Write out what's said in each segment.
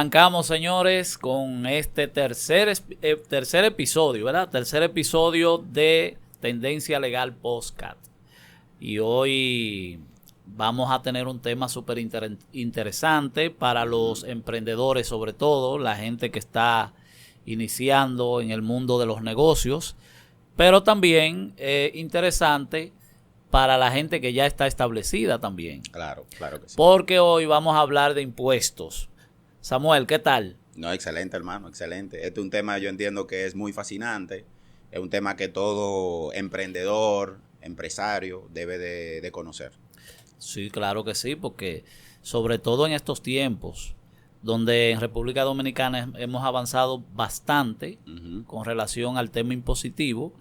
arrancamos, señores, con este tercer episodio, ¿verdad? Tercer episodio de Tendencia Legal Podcast. Y hoy vamos a tener un tema súper interesante para los emprendedores, sobre todo la gente que está iniciando en el mundo de los negocios, pero también interesante para la gente que ya está establecida también. Claro que sí. Porque hoy vamos a hablar de impuestos. Samuel, ¿qué tal? No, excelente, hermano, excelente. Este es un tema, yo entiendo que es muy fascinante. Es un tema que todo emprendedor, empresario debe de conocer. Sí, claro que sí, porque sobre todo en estos tiempos, donde en República Dominicana hemos avanzado bastante con relación al tema impositivo,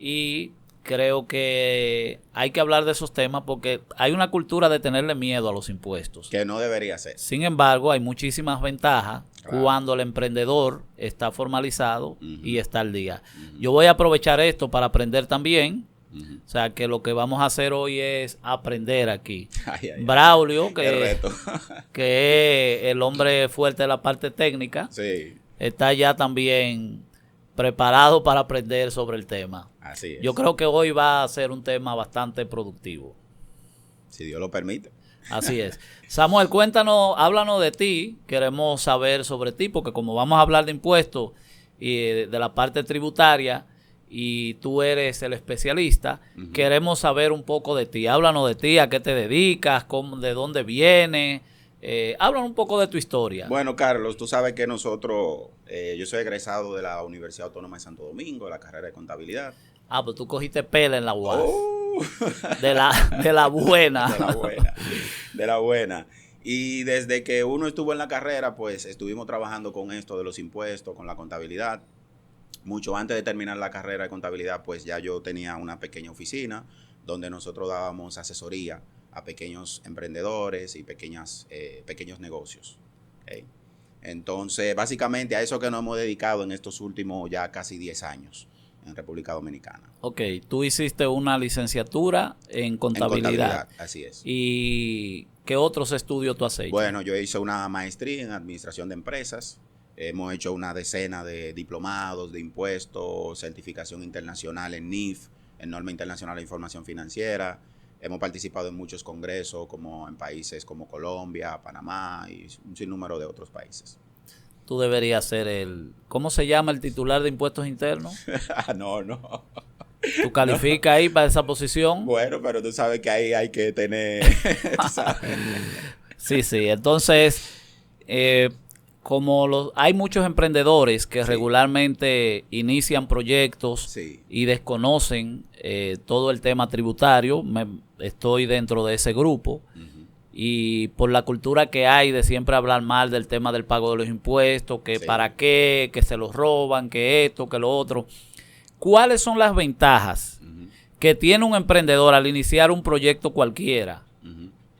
y creo que hay que hablar de esos temas porque hay una cultura de tenerle miedo a los impuestos. Que no debería ser. Sin embargo, hay muchísimas ventajas cuando el emprendedor está formalizado y está al día. Yo voy a aprovechar esto para aprender también. O sea, que lo que vamos a hacer hoy es aprender aquí. Braulio, que es el hombre fuerte de la parte técnica, sí, está ya también preparado para aprender sobre el tema. Así es. Yo creo que hoy va a ser un tema bastante productivo. Si Dios lo permite. Así es. Samuel, cuéntanos, háblanos de ti. Queremos saber sobre ti, porque como vamos a hablar de impuestos y de la parte tributaria, y tú eres el especialista, queremos saber un poco de ti. Háblanos de ti, a qué te dedicas, de dónde vienes. Háblanos un poco de tu historia. Bueno, Carlos, tú sabes que nosotros, yo soy egresado de la Universidad Autónoma de Santo Domingo, de la carrera de contabilidad. Ah, pues tú cogiste pela en la UAS. Oh. De la buena. De la buena. Y desde que uno estuvo en la carrera, pues estuvimos trabajando con esto de los impuestos, con la contabilidad. Mucho antes de terminar la carrera de contabilidad, pues ya yo tenía una pequeña oficina donde nosotros dábamos asesoría a pequeños emprendedores y pequeños negocios. ¿Okay? Entonces, básicamente a eso que nos hemos dedicado en estos últimos ya casi 10 años en República Dominicana. Ok, tú hiciste una licenciatura en contabilidad. En contabilidad, así es. ¿Y qué otros estudios tú has hecho? Bueno, yo hice una maestría en administración de empresas. Hemos hecho una decena de diplomados de impuestos, certificación internacional en NIF, en Norma Internacional de Información Financiera. Hemos participado en muchos congresos, como en países como Colombia, Panamá y un sinnúmero de otros países. Tú deberías ser ¿cómo se llama el titular de impuestos internos? No. ¿Tú calificas ahí para esa posición? Bueno, pero tú sabes que ahí hay que tener... Sí. Entonces, hay muchos emprendedores que regularmente inician proyectos y desconocen todo el tema tributario, estoy dentro de ese grupo, y por la cultura que hay de siempre hablar mal del tema del pago de los impuestos, que para qué, que se los roban, que esto, que lo otro. ¿Cuáles son las ventajas que tiene un emprendedor al iniciar un proyecto cualquiera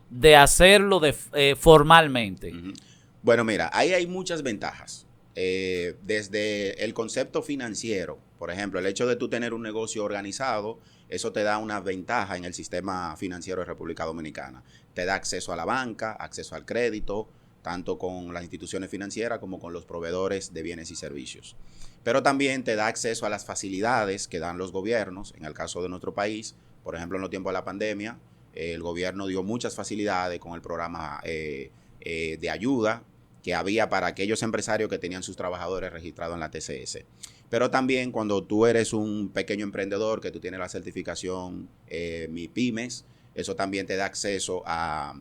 de hacerlo formalmente? Bueno, mira, ahí hay muchas ventajas. Desde el concepto financiero, por ejemplo, el hecho de tú tener un negocio organizado, eso te da una ventaja en el sistema financiero de República Dominicana. Te da acceso a la banca, acceso al crédito, tanto con las instituciones financieras como con los proveedores de bienes y servicios. Pero también te da acceso a las facilidades que dan los gobiernos. En el caso de nuestro país, por ejemplo, en los tiempos de la pandemia, el gobierno dio muchas facilidades con el programa de ayuda que había para aquellos empresarios que tenían sus trabajadores registrados en la TCS. Pero también cuando tú eres un pequeño emprendedor, que tú tienes la certificación MIPYMES, eso también te da acceso a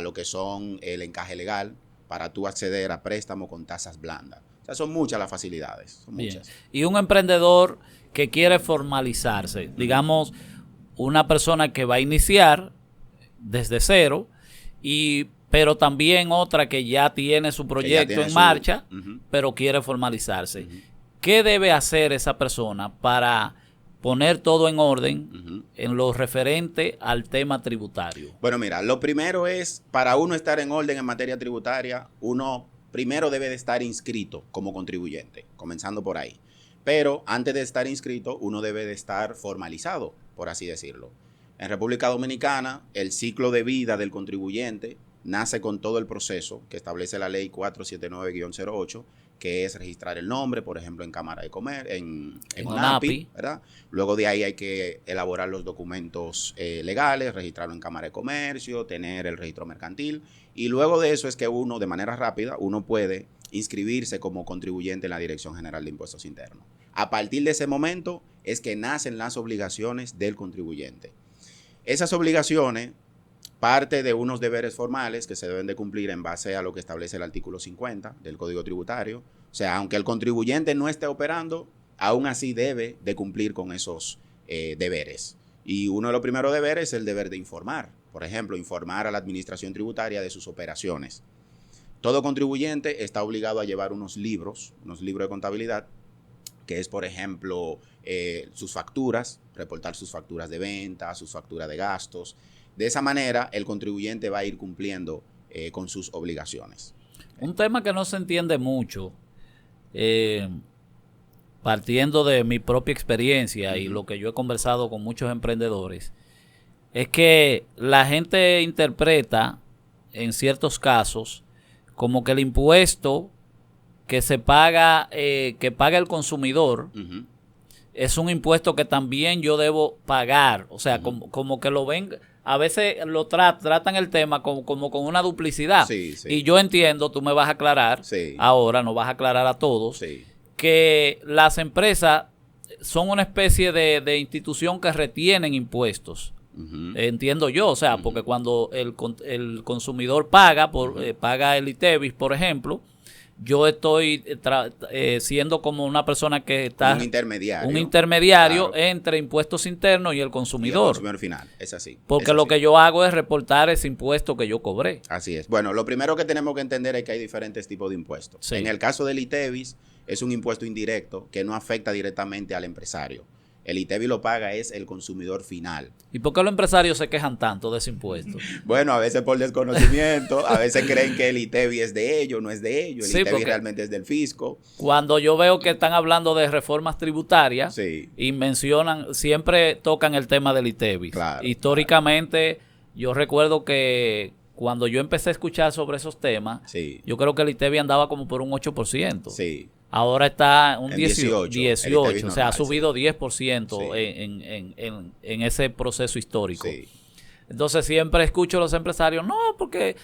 lo que son el encaje legal para tú acceder a préstamos con tasas blandas. O sea, son muchas las facilidades. Son muchas. Y un emprendedor que quiere formalizarse, digamos, una persona que va a iniciar desde cero, pero también otra que ya tiene su proyecto en marcha, pero quiere formalizarse. ¿Qué debe hacer esa persona para poner todo en orden en lo referente al tema tributario? Bueno, mira, lo primero es, para uno estar en orden en materia tributaria, uno primero debe de estar inscrito como contribuyente, comenzando por ahí. Pero antes de estar inscrito, uno debe de estar formalizado, por así decirlo. En República Dominicana, el ciclo de vida del contribuyente nace con todo el proceso que establece la ley 479-08, que es registrar el nombre, por ejemplo, en Cámara de Comercio, en ONAPI, ¿verdad? Luego de ahí hay que elaborar los documentos legales, registrarlo en Cámara de Comercio, tener el registro mercantil, y luego de eso es que uno, de manera rápida, uno puede inscribirse como contribuyente en la Dirección General de Impuestos Internos. A partir de ese momento es que nacen las obligaciones del contribuyente. Esas obligaciones parte de unos deberes formales que se deben de cumplir en base a lo que establece el artículo 50 del Código Tributario. O sea, aunque el contribuyente no esté operando, aún así debe de cumplir con esos deberes. Y uno de los primeros deberes es el deber de informar. Por ejemplo, informar a la administración tributaria de sus operaciones. Todo contribuyente está obligado a llevar unos libros de contabilidad, que es, por ejemplo, sus facturas, reportar sus facturas de venta, sus facturas de gastos. De esa manera, el contribuyente va a ir cumpliendo con sus obligaciones. Un tema que no se entiende mucho, partiendo de mi propia experiencia y lo que yo he conversado con muchos emprendedores, es que la gente interpreta, en ciertos casos, como que el impuesto que se paga, que paga el consumidor, es un impuesto que también yo debo pagar. O sea, como que lo ven, a veces lo tratan el tema como con una duplicidad. Sí, sí. Y yo entiendo, tú me vas a aclarar, ahora no vas a aclarar a todos, que las empresas son una especie de institución que retienen impuestos. Entiendo yo, o sea, porque cuando el consumidor paga, paga el ITEVIS, por ejemplo, yo estoy siendo como una persona que está... Un intermediario claro, entre impuestos internos y el consumidor. Y el consumidor final, es así. Porque es así. Lo que yo hago es reportar ese impuesto que yo cobré. Así es. Bueno, lo primero que tenemos que entender es que hay diferentes tipos de impuestos. Sí. En el caso del ITEVIS, es un impuesto indirecto que no afecta directamente al empresario. El ITEVIS lo paga es el consumidor final. ¿Y por qué los empresarios se quejan tanto de ese impuesto? Bueno, a veces por desconocimiento, a veces creen que el ITEVIS es de ellos, no es de ellos. El ITEVIS realmente es del fisco. Cuando yo veo que están hablando de reformas tributarias y mencionan, siempre tocan el tema del ITEVIS. Claro, históricamente, yo recuerdo que cuando yo empecé a escuchar sobre esos temas, yo creo que el ITEVIS andaba como por un 8%. Sí. Ahora está un 18, o sea, ha subido 10% en ese proceso histórico. Sí. Entonces siempre escucho a los empresarios, no, porque...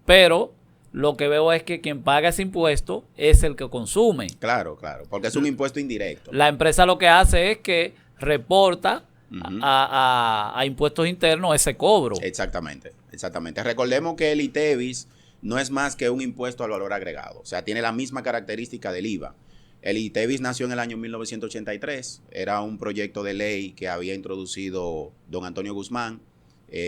Pero lo que veo es que quien paga ese impuesto es el que consume. Claro, claro, porque es un impuesto indirecto. La empresa lo que hace es que reporta a impuestos internos ese cobro. Exactamente. Recordemos que el ITEVIS no es más que un impuesto al valor agregado. O sea, tiene la misma característica del IVA. El ITEVIS nació en el año 1983. Era un proyecto de ley que había introducido don Antonio Guzmán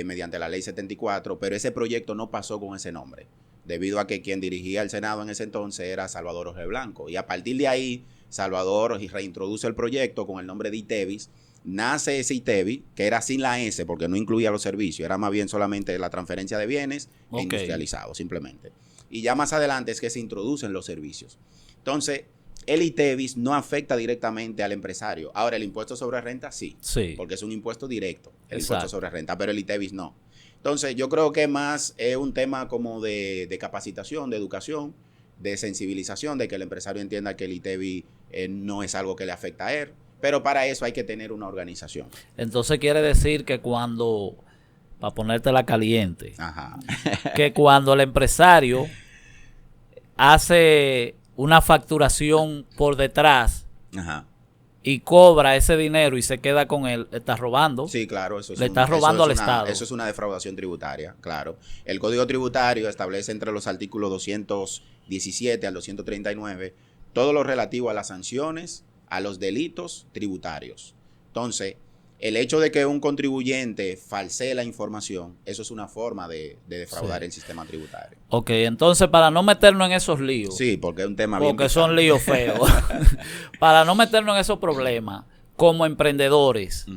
mediante la ley 74, pero ese proyecto no pasó con ese nombre, debido a que quien dirigía el Senado en ese entonces era Salvador Jorge Blanco. Y a partir de ahí, Salvador reintroduce el proyecto con el nombre de ITEVIS. Nace ese ITEVIS, que era sin la S porque no incluía los servicios, era más bien solamente la transferencia de bienes e industrializado, simplemente. Y ya más adelante es que se introducen los servicios. Entonces, el ITEVIS no afecta directamente al empresario. Ahora, el impuesto sobre renta sí, porque es un impuesto directo, el impuesto sobre renta, pero el ITEVIS no. Entonces, yo creo que más es un tema como de capacitación, de educación, de sensibilización, de que el empresario entienda que el ITEVIS no es algo que le afecta a él. Pero para eso hay que tener una organización. Entonces quiere decir que cuando, para ponértela caliente, que cuando el empresario hace una facturación por detrás y cobra ese dinero y se queda con él, le está robando. Sí, claro. Eso es le está robando al Estado. Eso es una defraudación tributaria, claro. El Código Tributario establece entre los artículos 217 al 239 todo lo relativo a las sanciones, a los delitos tributarios. Entonces, el hecho de que un contribuyente falsee la información, eso es una forma de defraudar el sistema tributario. Ok, entonces para no meternos en esos líos. Sí, porque es un tema bien porque son líos feos. Para no meternos en esos problemas, como emprendedores,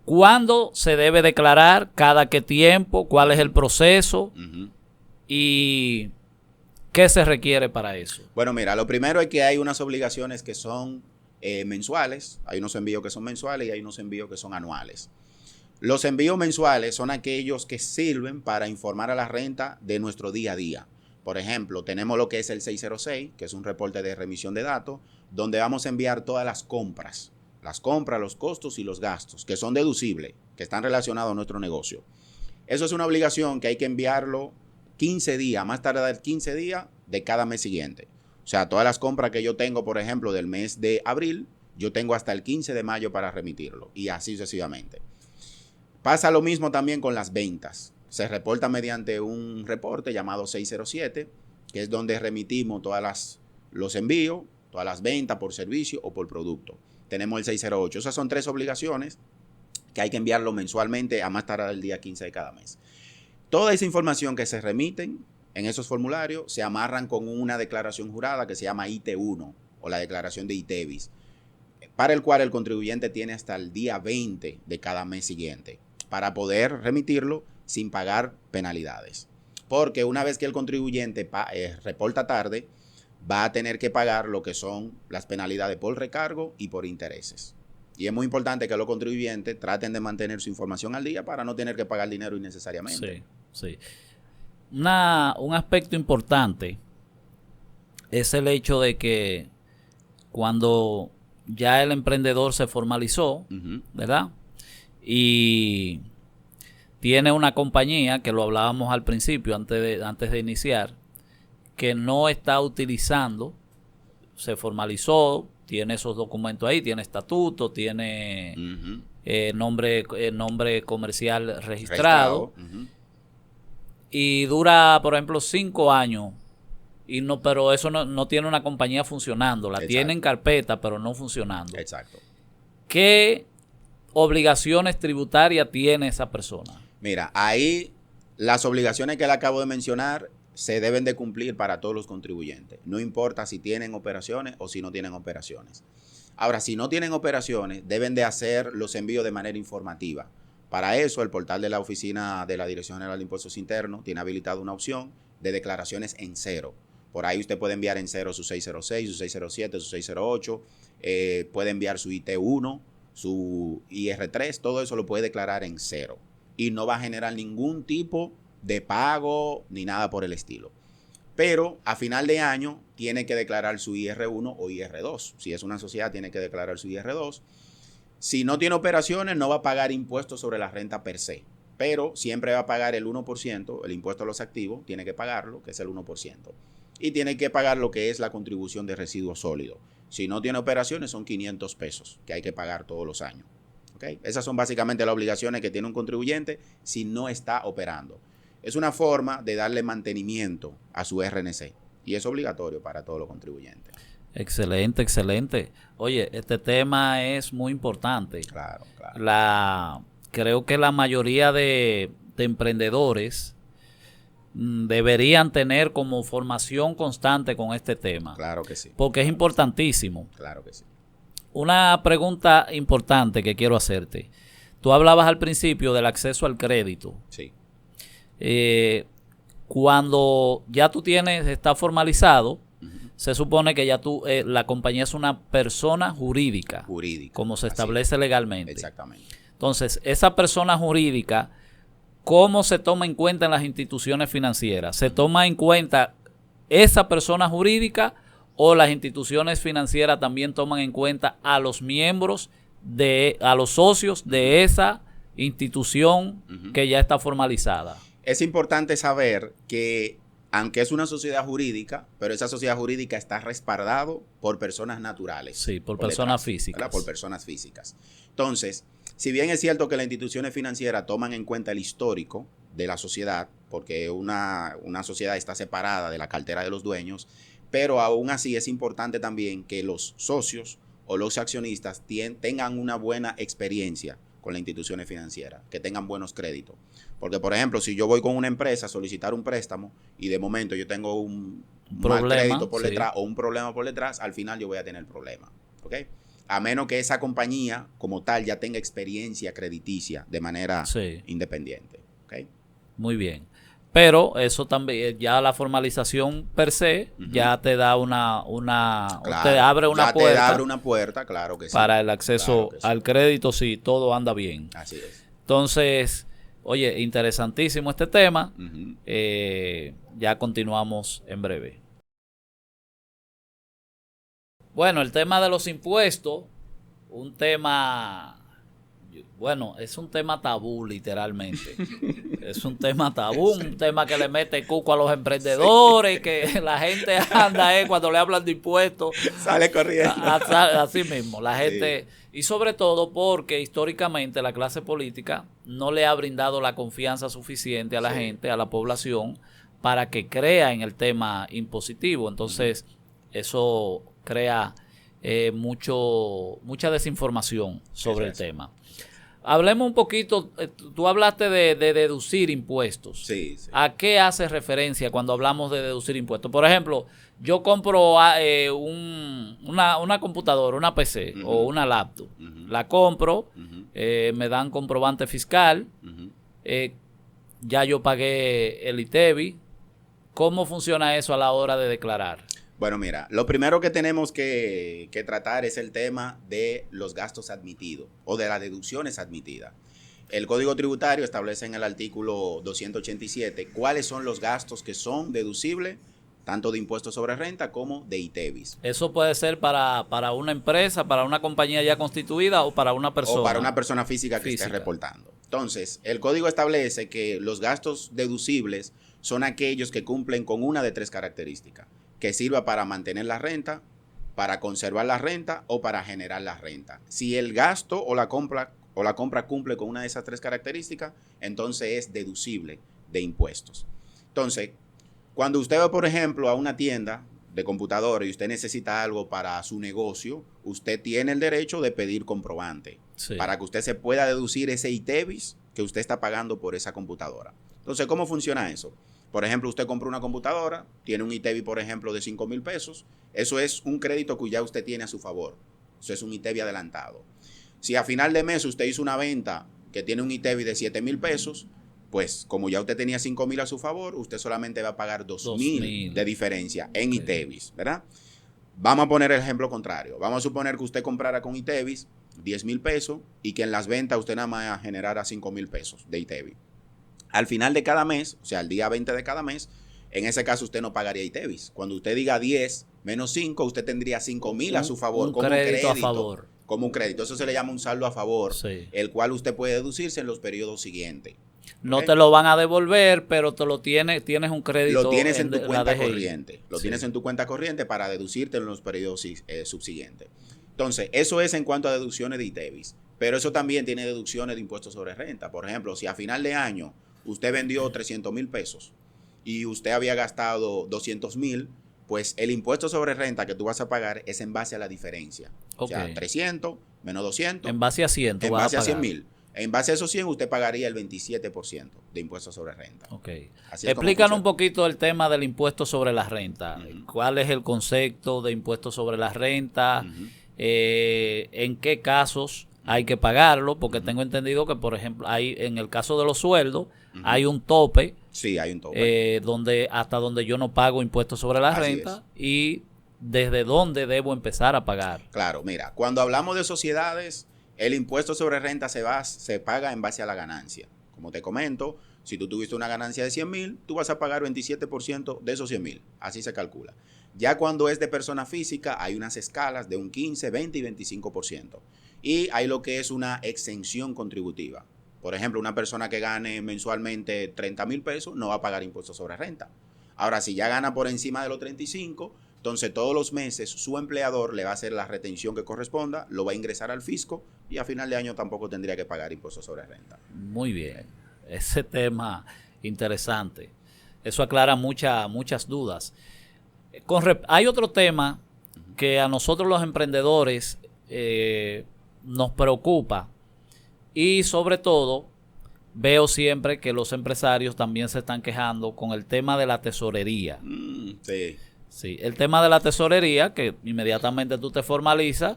¿cuándo se debe declarar? ¿Cada qué tiempo? ¿Cuál es el proceso? Y... ¿qué se requiere para eso? Bueno, mira, lo primero es que hay unas obligaciones que son mensuales. Hay unos envíos que son mensuales y hay unos envíos que son anuales. Los envíos mensuales son aquellos que sirven para informar a la renta de nuestro día a día. Por ejemplo, tenemos lo que es el 606, que es un reporte de remisión de datos, donde vamos a enviar todas las compras, los costos y los gastos, que son deducibles, que están relacionados a nuestro negocio. Eso es una obligación que hay que enviarlo 15 días, más tardar 15 días de cada mes siguiente. O sea, todas las compras que yo tengo, por ejemplo, del mes de abril, yo tengo hasta el 15 de mayo para remitirlo, y así sucesivamente. Pasa lo mismo también con las ventas. Se reporta mediante un reporte llamado 607, que es donde remitimos los envíos, todas las ventas por servicio o por producto. Tenemos el 608. Esas son 3 obligaciones que hay que enviarlo mensualmente a más tardar el día 15 de cada mes. Toda esa información que se remiten en esos formularios se amarran con una declaración jurada que se llama IT1 o la declaración de ITEVIS, para el cual el contribuyente tiene hasta el día 20 de cada mes siguiente para poder remitirlo sin pagar penalidades. Porque una vez que el contribuyente reporta tarde, va a tener que pagar lo que son las penalidades por recargo y por intereses. Y es muy importante que los contribuyentes traten de mantener su información al día para no tener que pagar dinero innecesariamente. Sí, sí. Un aspecto importante es el hecho de que cuando ya el emprendedor se formalizó, ¿verdad? Y tiene una compañía, que lo hablábamos al principio, antes de iniciar, que no está utilizando, se formalizó, tiene esos documentos ahí, tiene estatuto, tiene nombre comercial registrado. Y dura, por ejemplo, 5 años, pero eso no tiene una compañía funcionando, la tiene en carpeta, pero no funcionando. Exacto. ¿Qué obligaciones tributarias tiene esa persona? Mira, ahí las obligaciones que le acabo de mencionar se deben de cumplir para todos los contribuyentes. No importa si tienen operaciones o si no tienen operaciones. Ahora, si no tienen operaciones, deben de hacer los envíos de manera informativa. Para eso, el portal de la Oficina de la Dirección General de Impuestos Internos tiene habilitado una opción de declaraciones en cero. Por ahí usted puede enviar en cero su 606, su 607, su 608, puede enviar su IT1, su IR3, todo eso lo puede declarar en cero. Y no va a generar ningún tipo de pago ni nada por el estilo. Pero a final de año tiene que declarar su IR1 o IR2. Si es una sociedad, tiene que declarar su IR2. Si no tiene operaciones, no va a pagar impuestos sobre la renta per se, pero siempre va a pagar el 1%, el impuesto a los activos, tiene que pagarlo, que es el 1%. Y tiene que pagar lo que es la contribución de residuos sólidos. Si no tiene operaciones, son 500 pesos que hay que pagar todos los años. ¿Okay? Esas son básicamente las obligaciones que tiene un contribuyente si no está operando. Es una forma de darle mantenimiento a su RNC y es obligatorio para todos los contribuyentes. Excelente, excelente. Oye, este tema es muy importante. Claro, claro. Creo que la mayoría de emprendedores deberían tener como formación constante con este tema. Claro que sí. Porque es importantísimo. Claro que sí. Una pregunta importante que quiero hacerte. Tú hablabas al principio del acceso al crédito. Sí. Cuando ya tú está formalizado, se supone que ya la compañía es una persona jurídica. Como se establece legalmente. Exactamente. Entonces, esa persona jurídica, ¿cómo se toma en cuenta en las instituciones financieras? ¿Se toma en cuenta esa persona jurídica o las instituciones financieras también toman en cuenta a los miembros, a los socios de esa institución que ya está formalizada? Es importante saber que aunque es una sociedad jurídica, pero esa sociedad jurídica está respaldado por personas naturales. Sí, por personas físicas. ¿Verdad? Por personas físicas. Entonces, si bien es cierto que las instituciones financieras toman en cuenta el histórico de la sociedad, porque una sociedad está separada de la cartera de los dueños, pero aún así es importante también que los socios o los accionistas tengan una buena experiencia con las instituciones financieras, que tengan buenos créditos. Porque, por ejemplo, si yo voy con una empresa a solicitar un préstamo y de momento yo tengo un mal crédito por detrás o un problema por detrás, al final yo voy a tener problemas. ¿Okay? A menos que esa compañía como tal ya tenga experiencia crediticia de manera independiente. ¿Okay? Muy bien. Pero eso también, ya la formalización per se, ya te da te abre una puerta. Te abre una puerta, claro que sí. Para el acceso al crédito si todo anda bien. Así es. Entonces, oye, interesantísimo este tema. Ya continuamos en breve. Bueno, el tema de los impuestos, un tema... Bueno, es un tema tabú, literalmente. Es un tema tabú, un tema que le mete cuco a los emprendedores, que la gente anda cuando le hablan de impuestos. Sale corriendo. Así mismo, la gente... Y sobre todo porque históricamente la clase política no le ha brindado la confianza suficiente a la gente, a la población, para que crea en el tema impositivo. Entonces, eso crea mucha desinformación sobre el tema. Hablemos un poquito, tú hablaste de deducir impuestos. Sí. ¿A qué hace referencia cuando hablamos de deducir impuestos? Por ejemplo, yo compro una computadora, una PC o una laptop. La compro, me dan comprobante fiscal, ya yo pagué el ITEVI. ¿Cómo funciona eso a la hora de declarar? Bueno, mira, lo primero que tenemos que tratar es el tema de los gastos admitidos o de las deducciones admitidas. El Código Tributario establece en el artículo 287 cuáles son los gastos que son deducibles, tanto de impuestos sobre renta como de ITEVIS. ¿Eso puede ser para una empresa, para una compañía ya constituida o para una persona? O para una persona física que esté reportando. Entonces, el código establece que los gastos deducibles son aquellos que cumplen con una de tres características: que sirva para mantener la renta, para conservar la renta o para generar la renta. Si el gasto o la compra cumple con una de esas tres características, entonces es deducible de impuestos. Entonces, cuando usted va, por ejemplo, a una tienda de computadora y usted necesita algo para su negocio, usted tiene el derecho de pedir comprobante para que usted se pueda deducir ese ITEVIS que usted está pagando por esa computadora. Entonces, ¿cómo funciona eso? Por ejemplo, usted compra una computadora, tiene un ITEVI, por ejemplo, de 5,000 pesos. Eso es un crédito que ya usted tiene a su favor. Eso es un ITEVI adelantado. Si a final de mes usted hizo una venta que tiene un ITEVI de 7,000 pesos, pues como ya usted tenía 5,000 a su favor, usted solamente va a pagar 2,000 de diferencia en ITEVIS, ¿verdad? Vamos a poner el ejemplo contrario. Vamos a suponer que usted comprara con ITEVIS 10,000 pesos y que en las ventas usted nada más generara 5,000 pesos de ITEVI. Al final de cada mes, o sea, el día 20 de cada mes, en ese caso usted no pagaría ITEVIS. Cuando usted diga 10 menos 5, usted tendría 5,000 a su favor como un crédito a favor. Como un crédito. Eso se le llama un saldo a favor, el cual usted puede deducirse en los periodos siguientes. No te lo van a devolver, pero te lo tienes un crédito. Lo tienes en tu cuenta corriente. Lo tienes en tu cuenta corriente para deducirte en los periodos subsiguientes. Entonces, eso es en cuanto a deducciones de ITEVIS. Pero eso también tiene deducciones de impuestos sobre renta. Por ejemplo, si a final de año usted vendió 300,000 pesos y usted había gastado 200,000, pues el impuesto sobre renta que tú vas a pagar es en base a la diferencia. O sea, 300 menos 200. En base a 100. En base a 100,000. En base a esos 100, usted pagaría el 27% de impuesto sobre renta. Explícanos un poquito el tema del impuesto sobre la renta. ¿Cuál es el concepto de impuesto sobre la renta? ¿En qué casos hay que pagarlo? Porque tengo entendido que, por ejemplo, en el caso de los sueldos, hay un tope. Sí, hay un tope. Hasta donde yo no pago impuestos sobre la renta. Y desde dónde debo empezar a pagar. Claro, mira, cuando hablamos de sociedades, el impuesto sobre renta se paga en base a la ganancia. Como te comento, si tú tuviste una ganancia de 100,000, tú vas a pagar 27% de esos 100,000. Así se calcula. Ya cuando es de persona física, hay unas escalas de un 15, 20 y 25%. Y hay lo que es una exención contributiva. Por ejemplo, una persona que gane mensualmente 30,000 pesos no va a pagar impuestos sobre renta. Ahora, si ya gana por encima de los 35, entonces todos los meses su empleador le va a hacer la retención que corresponda, lo va a ingresar al fisco y a final de año tampoco tendría que pagar impuestos sobre renta. Muy bien. Ese tema interesante. Eso aclara muchas dudas. Hay otro tema que a nosotros los emprendedores nos preocupa y sobre todo veo siempre que los empresarios también se están quejando con el tema de la tesorería. Sí, el tema de la tesorería, que inmediatamente tú te formalizas,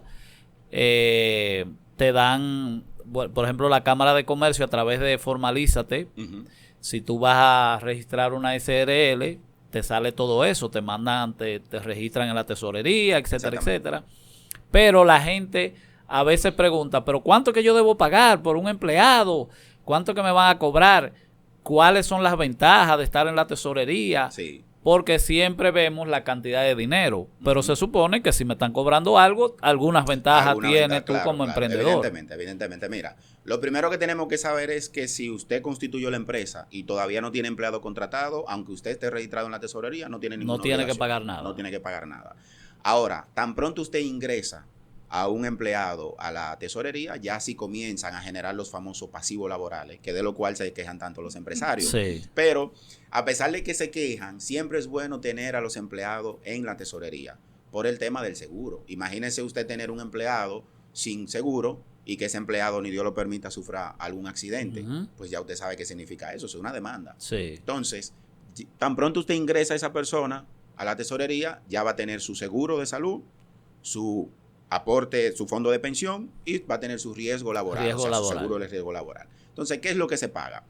te dan, por ejemplo, la Cámara de Comercio a través de Formalízate. Si tú vas a registrar una SRL, te sale todo eso, te mandan, te registran en la tesorería, etcétera, etcétera. Pero la gente a veces pregunta, ¿pero cuánto que yo debo pagar por un empleado ¿Cuánto que me van a cobrar? ¿Cuáles son las ventajas de estar en la tesorería? Sí. Porque siempre vemos la cantidad de dinero, pero se supone que si me están cobrando algo, algunas ventajas tienes tú como emprendedor. Evidentemente. Mira, lo primero que tenemos que saber es que si usted constituyó la empresa y todavía no tiene empleado contratado, aunque usted esté registrado en la tesorería, no tiene ninguna obligación. No tiene que pagar nada. No tiene que pagar nada. Ahora, tan pronto usted ingresa a un empleado a la tesorería, ya sí comienzan a generar los famosos pasivos laborales, que de lo cual se quejan tanto los empresarios. Sí. Pero a pesar de que se quejan, siempre es bueno tener a los empleados en la tesorería por el tema del seguro. Imagínese usted tener un empleado sin seguro y que ese empleado, ni Dios lo permita, sufra algún accidente. Pues ya usted sabe qué significa eso, es una demanda. Sí. Entonces, tan pronto usted ingresa a esa persona a la tesorería, ya va a tener su seguro de salud, su aporte, su fondo de pensión y va a tener su riesgo laboral, su seguro de riesgo laboral. Entonces, ¿qué es lo que se paga?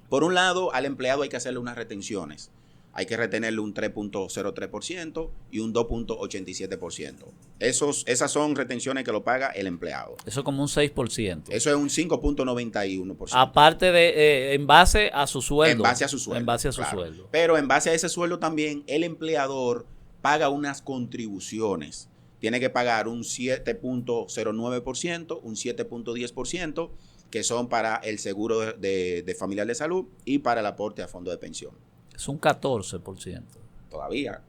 Por un lado, al empleado hay que hacerle unas retenciones. Hay que retenerle un 3.03% y un 2.87%. Esas son retenciones que lo paga el empleado. Eso es como un 6%. Eso es un 5.91%. Aparte de, en base a su sueldo. En base a su sueldo. En base a su claro. sueldo. Pero en base a ese sueldo también, el empleador paga unas contribuciones. Tiene que pagar un 7.09%, un 7.10%, que son para el seguro de familiar de salud y para el aporte a fondo de pensión. Es un 14%. Todavía.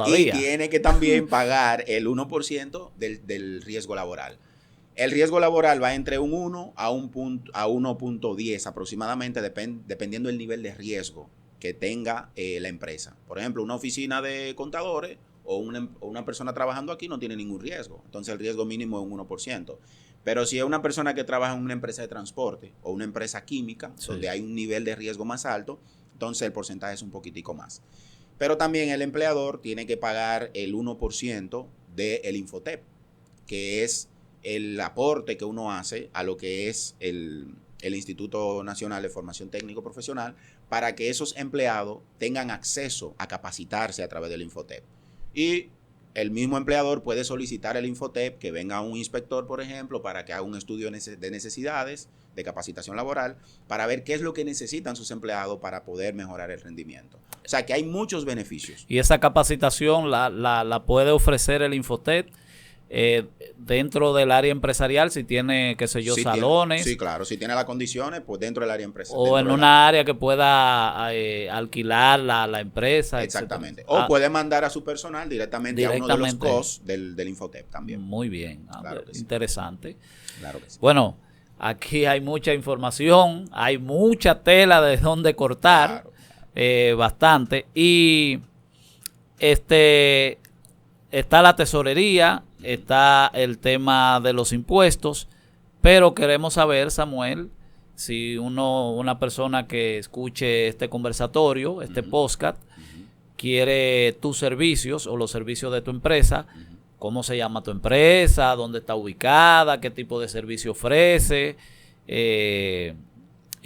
Y tiene que también pagar el 1% del riesgo laboral. El riesgo laboral va entre un 1 a 1.10 aproximadamente, dependiendo del nivel de riesgo que tenga la empresa. Por ejemplo, una oficina de contadores o una persona trabajando aquí no tiene ningún riesgo. Entonces el riesgo mínimo es un 1%. Pero si es una persona que trabaja en una empresa de transporte o una empresa química, donde hay un nivel de riesgo más alto, entonces el porcentaje es un poquitico más. Pero también el empleador tiene que pagar el 1% del Infotep, que es el aporte que uno hace a lo que es el Instituto Nacional de Formación Técnico Profesional, para que esos empleados tengan acceso a capacitarse a través del Infotep. Y el mismo empleador puede solicitar el Infotep, que venga un inspector, por ejemplo, para que haga un estudio de necesidades de capacitación laboral, para ver qué es lo que necesitan sus empleados para poder mejorar el rendimiento. O sea, que hay muchos beneficios. Y esa capacitación la puede ofrecer el Infotep dentro del área empresarial, si tiene, qué sé yo, salones. Sí, claro. Si tiene las condiciones, pues dentro del área empresarial. O en una área que pueda alquilar la empresa. Exactamente. Etcétera. O puede mandar a su personal directamente a uno de los COS del Infotep también. Muy bien. Claro interesante. Sí. Claro que sí. Bueno, aquí hay mucha información, hay mucha tela de dónde cortar, claro. Bastante. Y está la tesorería, está el tema de los impuestos, pero queremos saber, Samuel, si una persona que escuche este conversatorio, este podcast, quiere tus servicios o los servicios de tu empresa, cómo se llama tu empresa, dónde está ubicada, qué tipo de servicio ofrece,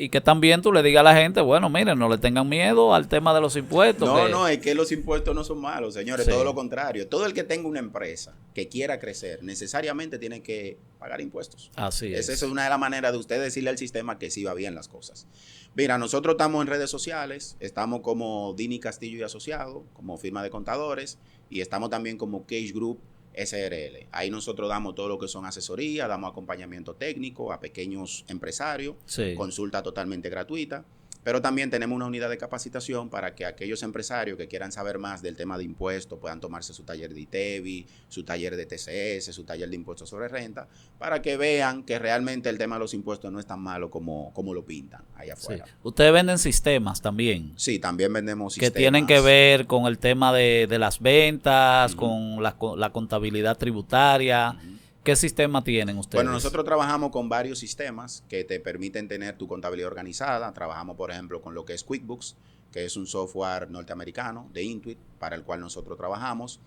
y que también tú le digas a la gente, bueno, miren, no le tengan miedo al tema de los impuestos. No, es que los impuestos no son malos, señores, sí. Todo lo contrario. Todo el que tenga una empresa que quiera crecer, necesariamente tiene que pagar impuestos. Así es. Esa es una de las maneras de usted decirle al sistema que sí va bien las cosas. Mira, nosotros estamos en redes sociales, estamos como Dini Castillo y Asociado, como firma de contadores, y estamos también como Cage Group SRL. Ahí nosotros damos todo lo que son asesoría, damos acompañamiento técnico a pequeños empresarios, sí. Consulta totalmente gratuita, pero también tenemos una unidad de capacitación para que aquellos empresarios que quieran saber más del tema de impuestos puedan tomarse su taller de ITEVI, su taller de TCS, su taller de impuestos sobre renta, para que vean que realmente el tema de los impuestos no es tan malo como lo pintan allá afuera. Sí. Ustedes venden sistemas también. Sí, también vendemos sistemas. Que tienen que ver con el tema de las ventas, con la contabilidad tributaria. ¿Qué sistema tienen ustedes? Bueno, nosotros trabajamos con varios sistemas que te permiten tener tu contabilidad organizada. Trabajamos, por ejemplo, con lo que es QuickBooks, que es un software norteamericano de Intuit, para el cual nosotros trabajamos.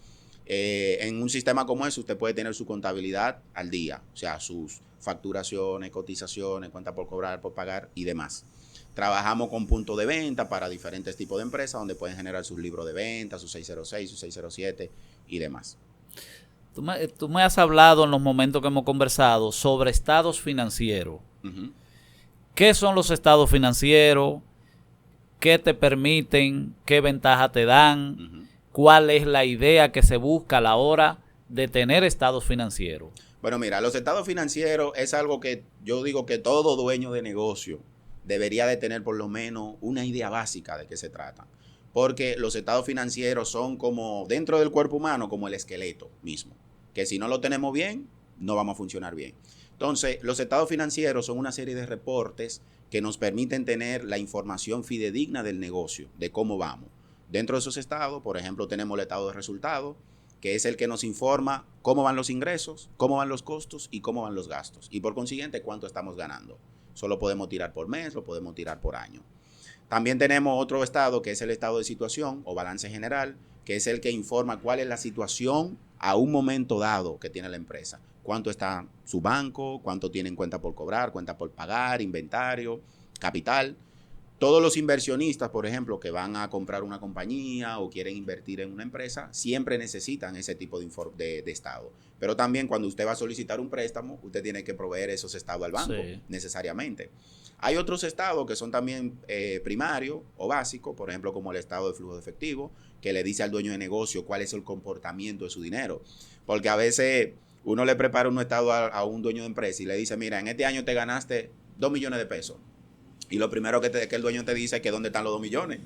En un sistema como ese, usted puede tener su contabilidad al día, o sea, sus facturaciones, cotizaciones, cuenta por cobrar, por pagar y demás. Trabajamos con puntos de venta para diferentes tipos de empresas, donde pueden generar sus libros de venta, sus 606, sus 607 y demás. Tú me has hablado en los momentos que hemos conversado sobre estados financieros. ¿Qué son los estados financieros? ¿Qué te permiten? ¿Qué ventaja te dan? ¿Cuál es la idea que se busca a la hora de tener estados financieros? Bueno, mira, los estados financieros es algo que yo digo que todo dueño de negocio debería de tener por lo menos una idea básica de qué se trata. Porque los estados financieros son como dentro del cuerpo humano, como el esqueleto mismo. Que si no lo tenemos bien, no vamos a funcionar bien. Entonces, los estados financieros son una serie de reportes que nos permiten tener la información fidedigna del negocio, de cómo vamos. Dentro de esos estados, por ejemplo, tenemos el estado de resultados, que es el que nos informa cómo van los ingresos, cómo van los costos y cómo van los gastos. Y por consiguiente, cuánto estamos ganando. Solo podemos tirar por mes, lo podemos tirar por año. También tenemos otro estado, que es el estado de situación o balance general, que es el que informa cuál es la situación a un momento dado que tiene la empresa. Cuánto está su banco, cuánto tienen cuenta por cobrar, cuenta por pagar, inventario, capital. Todos los inversionistas, por ejemplo, que van a comprar una compañía o quieren invertir en una empresa, siempre necesitan ese tipo de estado. Pero también cuando usted va a solicitar un préstamo, usted tiene que proveer esos estados al banco, necesariamente. Hay otros estados que son también primarios o básicos, por ejemplo, como el estado de flujo de efectivo, que le dice al dueño de negocio cuál es el comportamiento de su dinero. Porque a veces uno le prepara un estado a un dueño de empresa y le dice, mira, en este año te ganaste 2 millones de pesos. Y lo primero que el dueño te dice es que ¿dónde están los 2 millones?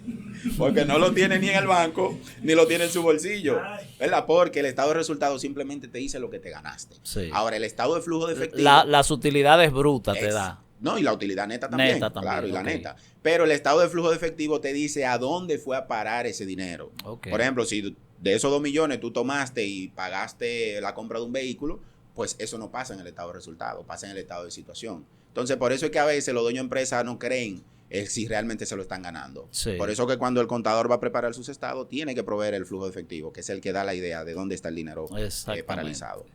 Porque no lo tiene ni en el banco, ni lo tiene en su bolsillo. ¿Verdad? Porque el estado de resultados simplemente te dice lo que te ganaste. Sí. Ahora, el estado de flujo de efectivo... Las utilidades brutas te da. No, y la utilidad neta también. Claro, y la neta. Pero el estado de flujo de efectivo te dice a dónde fue a parar ese dinero. Por ejemplo, si de esos 2 millones tú tomaste y pagaste la compra de un vehículo, pues eso no pasa en el estado de resultados, pasa en el estado de situación. Entonces, por eso es que a veces los dueños de empresas no creen si realmente se lo están ganando. Sí. Por eso que cuando el contador va a preparar sus estados, tiene que proveer el flujo de efectivo, que es el que da la idea de dónde está el dinero paralizado.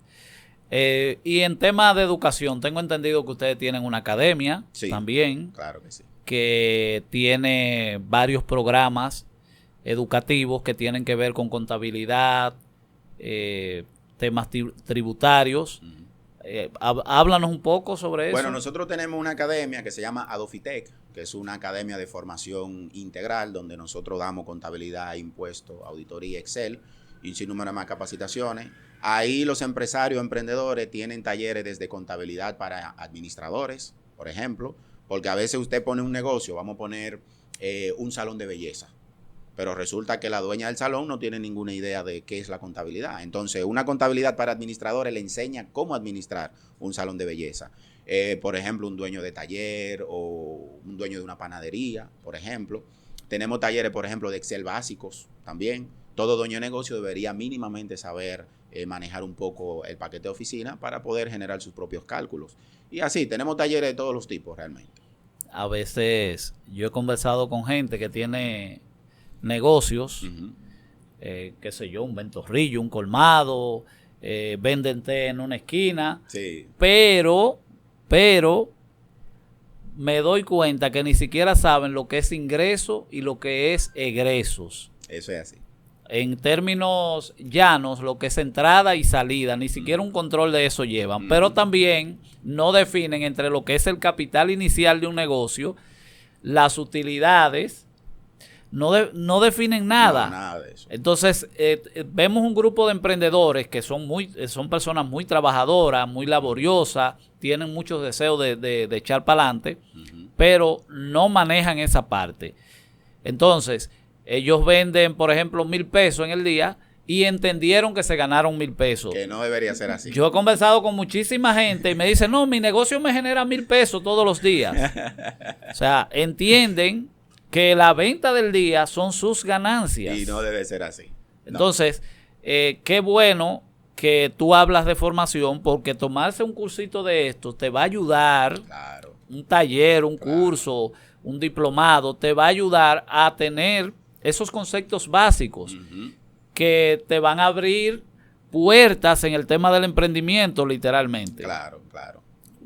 Y en tema de educación, tengo entendido que ustedes tienen una academia también. Claro que sí. Que tiene varios programas educativos que tienen que ver con contabilidad, temas tributarios. Háblanos un poco sobre eso. Bueno, nosotros tenemos una academia que se llama Adofitec, que es una academia de formación integral donde nosotros damos contabilidad, impuestos, auditoría, Excel y un sinnúmero de más capacitaciones. Ahí los empresarios, emprendedores tienen talleres desde contabilidad para administradores, por ejemplo, porque a veces usted pone un negocio, vamos a poner un salón de belleza, pero resulta que la dueña del salón no tiene ninguna idea de qué es la contabilidad. Entonces, una contabilidad para administradores le enseña cómo administrar un salón de belleza. Por ejemplo, un dueño de taller o un dueño de una panadería, por ejemplo. Tenemos talleres, por ejemplo, de Excel básicos también. Todo dueño de negocio debería mínimamente saber manejar un poco el paquete de oficina para poder generar sus propios cálculos. Y así, tenemos talleres de todos los tipos realmente. A veces yo he conversado con gente que tiene negocios, qué sé yo, un ventorrillo, un colmado, venden té en una esquina, pero me doy cuenta que ni siquiera saben lo que es ingreso y lo que es egresos. Eso es así. En términos llanos, lo que es entrada y salida, ni siquiera un control de eso llevan. Pero también no definen entre lo que es el capital inicial de un negocio, las utilidades, no definen nada. No, nada de eso. Entonces, vemos un grupo de emprendedores que son personas muy trabajadoras, muy laboriosas, tienen muchos deseos de echar para adelante, pero no manejan esa parte. Entonces, ellos venden, por ejemplo, 1,000 pesos en el día y entendieron que se ganaron 1,000 pesos. Que no debería ser así. Yo he conversado con muchísima gente y me dicen, no, mi negocio me genera 1,000 pesos todos los días. O sea, entienden que la venta del día son sus ganancias. Y no debe ser así. Entonces, qué bueno que tú hablas de formación, porque tomarse un cursito de esto te va a ayudar, un taller, un curso, un diplomado, te va a ayudar a tener esos conceptos básicos que te van a abrir puertas en el tema del emprendimiento, literalmente. Claro.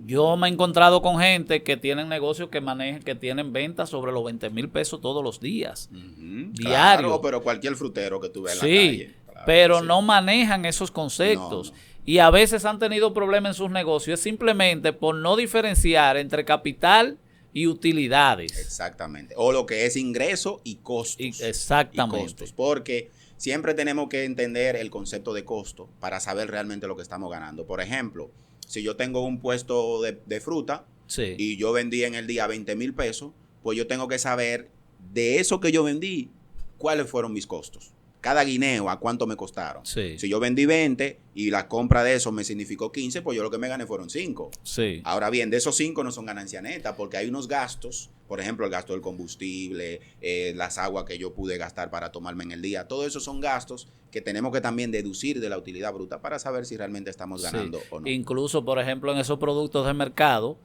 Yo me he encontrado con gente que tienen negocios que tienen ventas sobre los 20,000 pesos todos los días, diario. Claro, pero cualquier frutero que tú veas en la calle. Claro, pero no manejan esos conceptos. No. Y a veces han tenido problemas en sus negocios simplemente por no diferenciar entre capital y utilidades. Exactamente. O lo que es ingreso y costos. Exactamente. Y costos, porque siempre tenemos que entender el concepto de costo para saber realmente lo que estamos ganando. Por ejemplo, si yo tengo un puesto de fruta y yo vendí en el día 20,000 pesos, pues yo tengo que saber de eso que yo vendí, cuáles fueron mis costos. Cada guineo, ¿a cuánto me costaron? Sí. Si yo vendí 20 y la compra de eso me significó 15, pues yo lo que me gané fueron 5. Sí. Ahora bien, de esos 5 no son ganancia neta, porque hay unos gastos, por ejemplo, el gasto del combustible, las aguas que yo pude gastar para tomarme en el día. Todo eso son gastos que tenemos que también deducir de la utilidad bruta para saber si realmente estamos ganando o no. Incluso, por ejemplo, en esos productos de mercado,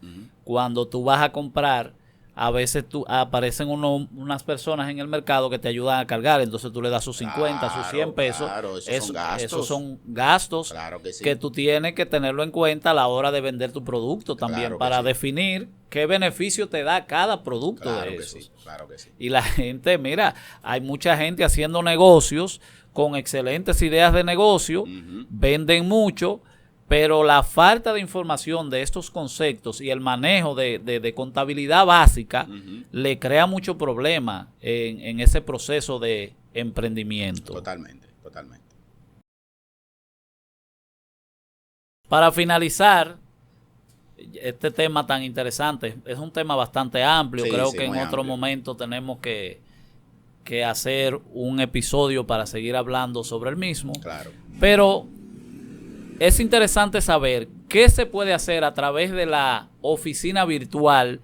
cuando tú vas a comprar, a veces aparecen unas personas en el mercado que te ayudan a cargar, entonces tú le das sus 50, sus 100 pesos. Claro, esos son gastos claro que, sí. que tú tienes que tenerlo en cuenta a la hora de vender tu producto también, claro para sí. definir qué beneficio te da cada producto claro de que esos. Sí, claro que sí. Y la gente, mira, hay mucha gente haciendo negocios con excelentes ideas de negocio, venden mucho, pero la falta de información de estos conceptos y el manejo de contabilidad básica le crea mucho problema en ese proceso de emprendimiento. Totalmente, totalmente. Para finalizar, este tema tan interesante, es un tema bastante amplio, sí, creo que en otro momento tenemos que hacer un episodio para seguir hablando sobre el mismo. Claro. Pero es interesante saber qué se puede hacer a través de la oficina virtual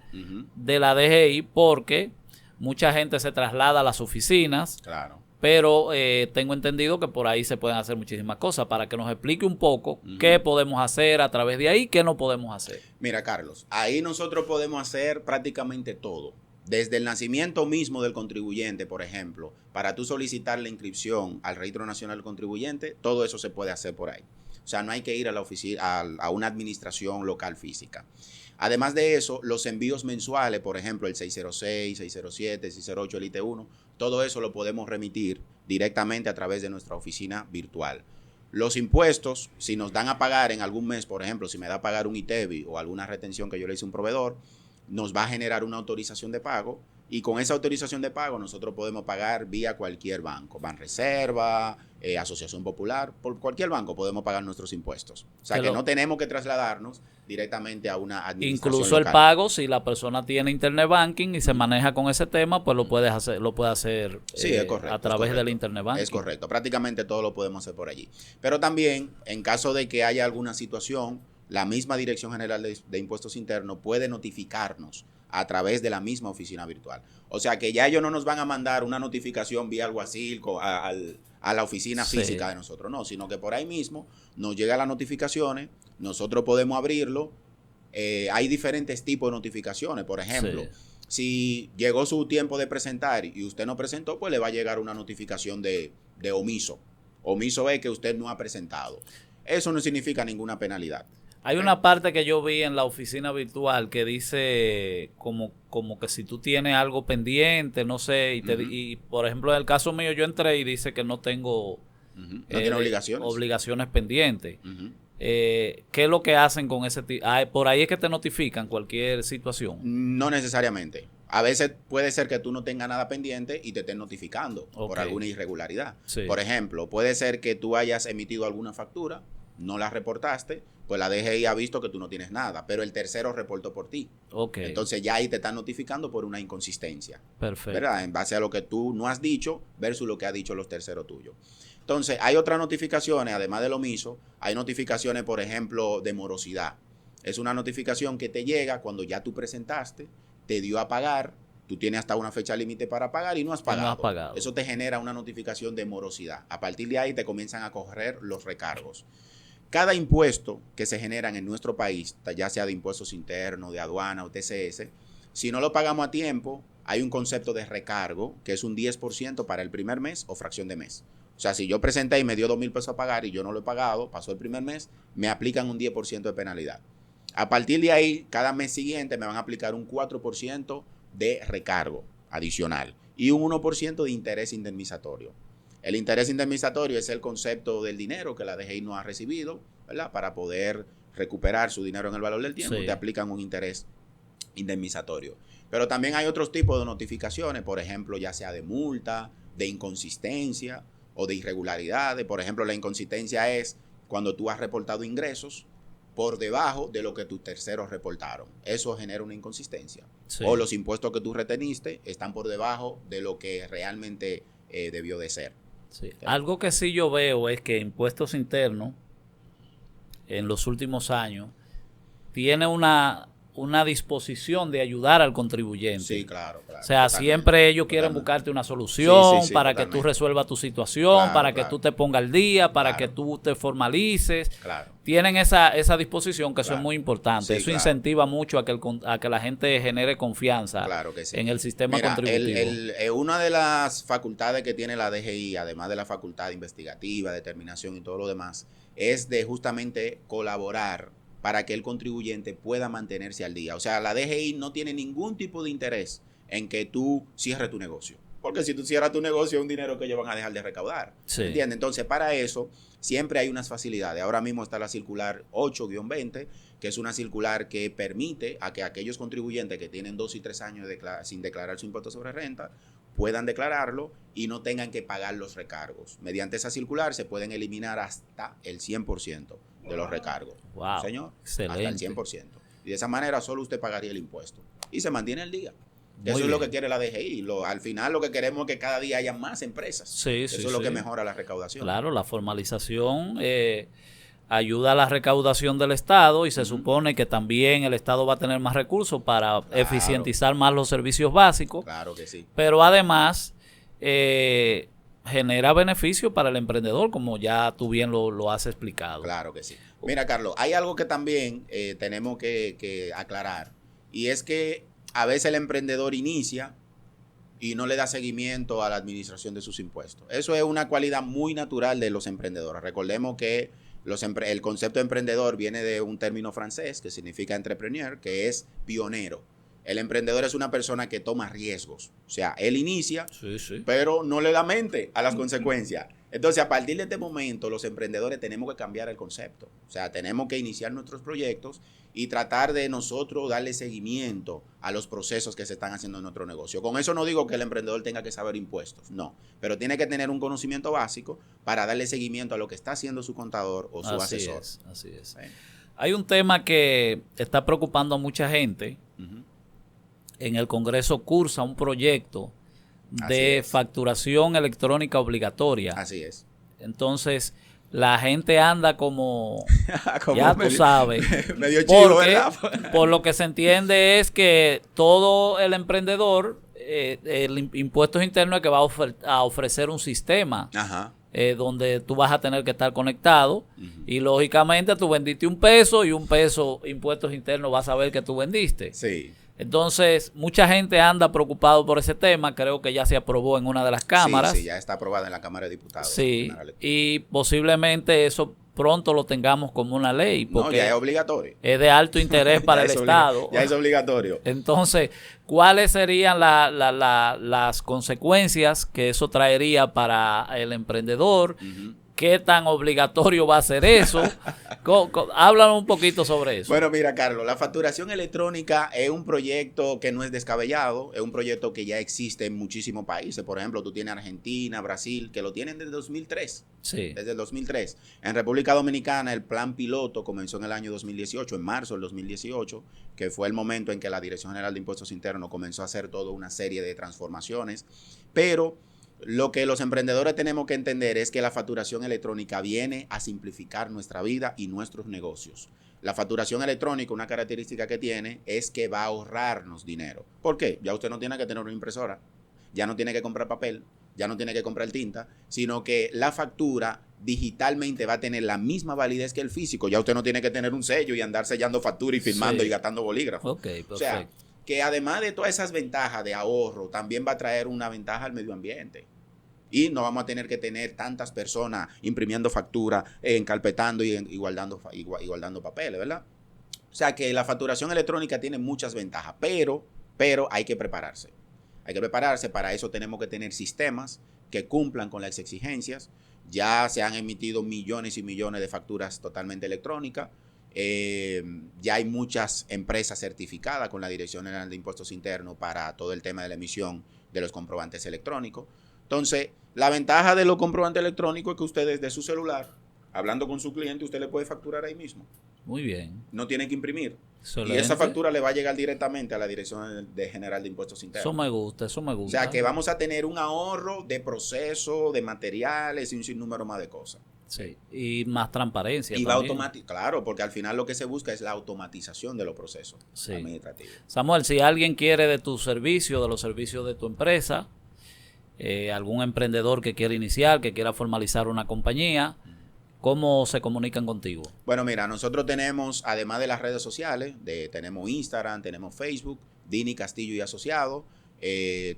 de la DGI, porque mucha gente se traslada a las oficinas. Claro. Pero tengo entendido que por ahí se pueden hacer muchísimas cosas. Para que nos explique un poco qué podemos hacer a través de ahí, qué no podemos hacer. Mira, Carlos, ahí nosotros podemos hacer prácticamente todo. Desde el nacimiento mismo del contribuyente, por ejemplo, para tú solicitar la inscripción al Registro Nacional del Contribuyente, todo eso se puede hacer por ahí. O sea, no hay que ir a la oficina, a una administración local física. Además de eso, los envíos mensuales, por ejemplo, el 606, 607, 608, el IT1, todo eso lo podemos remitir directamente a través de nuestra oficina virtual. Los impuestos, si nos dan a pagar en algún mes, por ejemplo, si me da a pagar un ITEVI o alguna retención que yo le hice a un proveedor, nos va a generar una autorización de pago y con esa autorización de pago nosotros podemos pagar vía cualquier banco, Banreserva, Asociación Popular, por cualquier banco podemos pagar nuestros impuestos. O sea que no tenemos que trasladarnos directamente a una administración incluso local. El pago, si la persona tiene internet banking y se maneja con ese tema, pues lo puede hacer sí, es correcto, a través del internet banking. Es correcto, prácticamente todo lo podemos hacer por allí. Pero también, en caso de que haya alguna situación, la misma Dirección General de Impuestos Internos puede notificarnos a través de la misma oficina virtual. O sea que ya ellos no nos van a mandar una notificación vía alguacil a la oficina física de nosotros, no, sino que por ahí mismo nos llegan las notificaciones, nosotros podemos abrirlo. Hay diferentes tipos de notificaciones. Por ejemplo, si llegó su tiempo de presentar y usted no presentó, pues le va a llegar una notificación de omiso. Omiso es que usted no ha presentado. Eso no significa ninguna penalidad. Hay una parte que yo vi en la oficina virtual que dice como que si tú tienes algo pendiente, no sé, y por ejemplo en el caso mío yo entré y dice que no tengo no tiene obligaciones pendientes. ¿Qué es lo que hacen con ese tipo? Por ahí es que te notifican cualquier situación. No necesariamente. A veces puede ser que tú no tengas nada pendiente y te estén notificando por alguna irregularidad. Sí. Por ejemplo, puede ser que tú hayas emitido alguna factura, no la reportaste, pues la DGI ha visto que tú no tienes nada, pero el tercero reportó por ti. Entonces ya ahí te están notificando por una inconsistencia. Perfecto. ¿Verdad? En base a lo que tú no has dicho versus lo que ha dicho los terceros tuyos. Entonces, hay otras notificaciones, además del omiso, hay notificaciones, por ejemplo, de morosidad. Es una notificación que te llega cuando ya tú presentaste, te dio a pagar, tú tienes hasta una fecha límite para pagar y no has pagado. No has pagado. Eso te genera una notificación de morosidad. A partir de ahí te comienzan a correr los recargos. Cada impuesto que se generan en nuestro país, ya sea de impuestos internos, de aduana o TCS, si no lo pagamos a tiempo, hay un concepto de recargo, que es un 10% para el primer mes o fracción de mes. O sea, si yo presenté y me dio 2,000 pesos a pagar y yo no lo he pagado, pasó el primer mes, me aplican un 10% de penalidad. A partir de ahí, cada mes siguiente me van a aplicar un 4% de recargo adicional y un 1% de interés indemnizatorio. El interés indemnizatorio es el concepto del dinero que la DGI no ha recibido, ¿verdad? Para poder recuperar su dinero en el valor del tiempo, te aplican un interés indemnizatorio. Pero también hay otros tipos de notificaciones, por ejemplo, ya sea de multa, de inconsistencia o de irregularidades. Por ejemplo, la inconsistencia es cuando tú has reportado ingresos por debajo de lo que tus terceros reportaron. Eso genera una inconsistencia. Sí. O los impuestos que tú reteniste están por debajo de lo que realmente debió de ser. Sí. Algo que sí yo veo es que impuestos internos en los últimos años tiene una disposición de ayudar al contribuyente. Sí, claro. O sea, siempre ellos quieren buscarte una solución para que tú resuelvas tu situación, para que tú te pongas al día, para que tú te formalices. Tienen esa disposición, que eso es muy importante. Eso incentiva mucho a que la gente genere confianza en el sistema contributivo. Una de las facultades que tiene la DGI, además de la facultad investigativa, determinación y todo lo demás, es de justamente colaborar para que el contribuyente pueda mantenerse al día. O sea, la DGI no tiene ningún tipo de interés en que tú cierres tu negocio. Porque si tú cierras tu negocio es un dinero que ellos van a dejar de recaudar. Sí. ¿Entiendes? Entonces, para eso siempre hay unas facilidades. Ahora mismo está la circular 8-20, que es una circular que permite a que aquellos contribuyentes que tienen 2 y 3 años sin declarar su impuesto sobre renta puedan declararlo y no tengan que pagar los recargos. Mediante esa circular se pueden eliminar hasta el 100% de los recargos. Wow, señor, excelente. Hasta el 100%. Y de esa manera solo usted pagaría el impuesto. Y se mantiene el día. Eso es lo que quiere la DGI. Al final lo que queremos es que cada día haya más empresas. Eso es lo que mejora la recaudación. Claro, la formalización ayuda a la recaudación del Estado y se supone que también el Estado va a tener más recursos para eficientizar más los servicios básicos. Claro que sí. Pero además genera beneficio para el emprendedor, como ya tú bien lo has explicado. Claro que sí. Mira, Carlos, hay algo que también tenemos que aclarar, y es que a veces el emprendedor inicia y no le da seguimiento a la administración de sus impuestos. Eso es una cualidad muy natural de los emprendedores. Recordemos que el concepto de emprendedor viene de un término francés que significa entrepreneur, que es pionero. El emprendedor es una persona que toma riesgos. O sea, él inicia, pero no le da mente a las consecuencias. Entonces, a partir de este momento, los emprendedores tenemos que cambiar el concepto. O sea, tenemos que iniciar nuestros proyectos y tratar de nosotros darle seguimiento a los procesos que se están haciendo en nuestro negocio. Con eso no digo que el emprendedor tenga que saber impuestos, no. Pero tiene que tener un conocimiento básico para darle seguimiento a lo que está haciendo su contador o su asesor. Así es. Hay un tema que está preocupando a mucha gente. En el Congreso cursa un proyecto de facturación electrónica obligatoria. Así es. Entonces, la gente anda como ya tú sabes. Medio chivo, ¿verdad? Por lo que se entiende es que todo el emprendedor, el impuestos internos es que va a ofrecer un sistema. Donde tú vas a tener que estar conectado y lógicamente tú vendiste $1 y $1 impuestos internos vas a ver que tú vendiste. Sí. Entonces, mucha gente anda preocupado por ese tema. Creo que ya se aprobó en una de las cámaras. Sí, ya está aprobada en la Cámara de Diputados. Sí, y posiblemente eso pronto lo tengamos como una ley. Porque no, ya es obligatorio. Es de alto interés para el Estado. Ya es obligatorio. Entonces, ¿cuáles serían las consecuencias que eso traería para el emprendedor? ¿Qué tan obligatorio va a ser eso? Háblanos un poquito sobre eso. Bueno, mira, Carlos, la facturación electrónica es un proyecto que no es descabellado, es un proyecto que ya existe en muchísimos países. Por ejemplo, tú tienes Argentina, Brasil, que lo tienen desde 2003. Sí. Desde el 2003. En República Dominicana, el plan piloto comenzó en el año 2018, en marzo del 2018, que fue el momento en que la Dirección General de Impuestos Internos comenzó a hacer toda una serie de transformaciones. Pero lo que los emprendedores tenemos que entender es que la facturación electrónica viene a simplificar nuestra vida y nuestros negocios. La facturación electrónica, una característica que tiene es que va a ahorrarnos dinero. ¿Por qué? Ya usted no tiene que tener una impresora, ya no tiene que comprar papel, ya no tiene que comprar tinta, sino que la factura digitalmente va a tener la misma validez que el físico. Ya usted no tiene que tener un sello y andar sellando factura y firmando y gastando bolígrafo. Ok, perfecto. O sea, que además de todas esas ventajas de ahorro, también va a traer una ventaja al medio ambiente. Y no vamos a tener que tener tantas personas imprimiendo factura, encarpetando y guardando papeles, ¿verdad? O sea que la facturación electrónica tiene muchas ventajas, pero hay que prepararse. Hay que prepararse, para eso tenemos que tener sistemas que cumplan con las exigencias. Ya se han emitido millones y millones de facturas totalmente electrónicas. Ya hay muchas empresas certificadas con la Dirección General de Impuestos Internos para todo el tema de la emisión de los comprobantes electrónicos. Entonces, la ventaja de los comprobantes electrónicos es que usted desde su celular, hablando con su cliente, usted le puede facturar ahí mismo. Muy bien. No tiene que imprimir. Excelente. Y esa factura le va a llegar directamente a la Dirección General de Impuestos Internos. Eso me gusta, eso me gusta. O sea que vamos a tener un ahorro de proceso, de materiales y un sinnúmero más de cosas. Sí, y más transparencia. Y va automático, claro, porque al final lo que se busca es la automatización de los procesos administrativos. Samuel, si alguien quiere de tu servicio, de los servicios de tu empresa, algún emprendedor que quiera iniciar, que quiera formalizar una compañía, ¿cómo se comunican contigo? Bueno, mira, nosotros tenemos, además de las redes sociales, tenemos Instagram, tenemos Facebook, Dini Castillo y Asociados.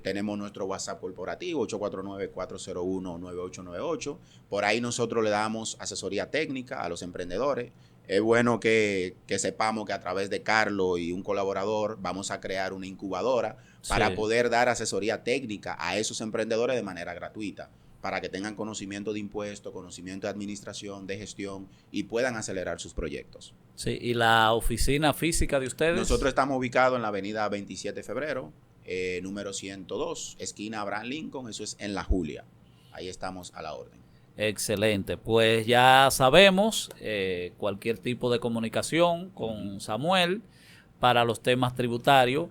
Tenemos nuestro WhatsApp corporativo 849-401-9898. Por ahí nosotros le damos asesoría técnica a los emprendedores. Es bueno que sepamos que a través de Carlos y un colaborador vamos a crear una incubadora para poder dar asesoría técnica a esos emprendedores de manera gratuita, para que tengan conocimiento de impuestos, conocimiento de administración, de gestión y puedan acelerar sus proyectos. Sí, ¿y la oficina física de ustedes? Nosotros estamos ubicados en la avenida 27 de febrero, número 102, esquina Abraham Lincoln, eso es en La Julia. Ahí estamos a la orden. Excelente, pues ya sabemos, cualquier tipo de comunicación con Samuel para los temas tributarios.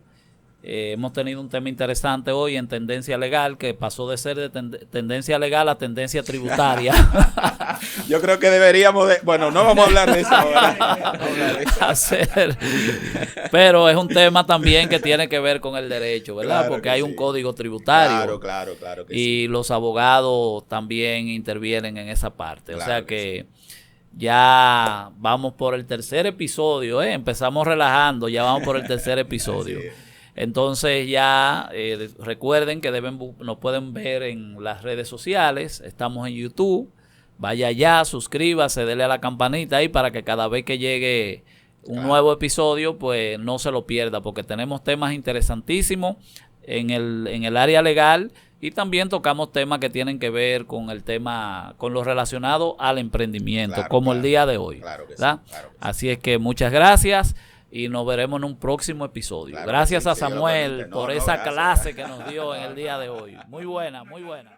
Hemos tenido un tema interesante hoy en tendencia legal, que pasó de ser de tendencia legal a tendencia tributaria. Yo creo que deberíamos bueno, no vamos a hablar de eso ahora. Pero es un tema también que tiene que ver con el derecho, ¿verdad? Claro, porque hay un código tributario. Claro que y sí. Los abogados también intervienen en esa parte. Claro, o sea que ya vamos por el tercer episodio, empezamos relajando, ya vamos por el tercer episodio. Entonces ya recuerden que nos pueden ver en las redes sociales, estamos en YouTube, vaya allá, suscríbase, dele a la campanita ahí para que cada vez que llegue un nuevo episodio, pues no se lo pierda, porque tenemos temas interesantísimos en el área legal y también tocamos temas que tienen que ver con el tema, con lo relacionado al emprendimiento, el día de hoy. Claro que sí. Así es que muchas gracias. Y nos veremos en un próximo episodio. Gracias a Samuel por esa clase que nos dio en el día de hoy. Muy buena, muy buena.